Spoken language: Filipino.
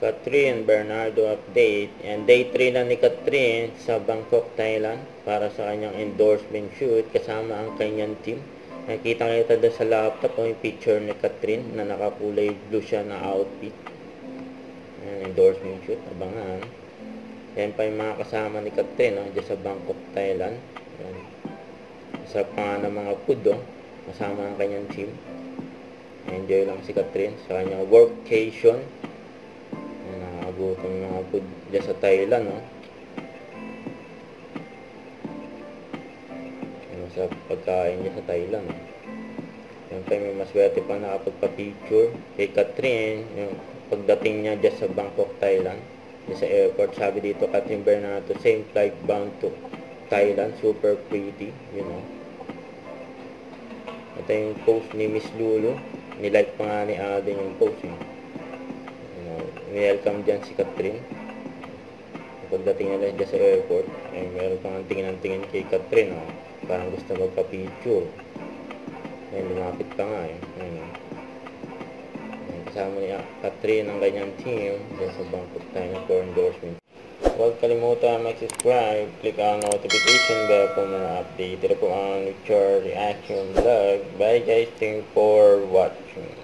Catherine Bernardo update. And day 3 na ni Catherine sa Bangkok, Thailand para sa kanyang endorsement shoot kasama ang kanyang team. Nakikita doon sa laptop yung picture ni Catherine na nakakulay blue siya na outfit. Ayan, endorsement shoot, abangan. Yan pa yung mga kasama ni Catherine dyan sa Bangkok, Thailand. Ayan. Sarap nga ng mga food kasama ang kanyang team. Enjoy lang si Catherine sa kanyang workcation. Nakakagutom ng mga food dyan sa Thailand, Masarap pagkain niya sa Thailand, Yung pa may maswerte pa nakapagpa-picture kay Catherine, yung pagdating niya dyan sa Bangkok, Thailand. Dyan sa airport, sabi dito, Catherine Bernardo, same flight bound to Thailand, super pretty, Ito yung post ni Miss Lulu. Nilike pa nga ni Aden yung post, welcome dyan si Catherine. Pagdating nila dyan sa airport, meron pang tingin kay Catherine, parang gusto magpa-picture. Lumapit pa nga, kasama ni Catherine ang kanyang team dyan sa Bangkok Thailand for endorsement. Huwag kalimutan mag-subscribe, click ang notification bell for more update. Ito po ang Richard Reaction Vlog. Bye guys, thank you for watching.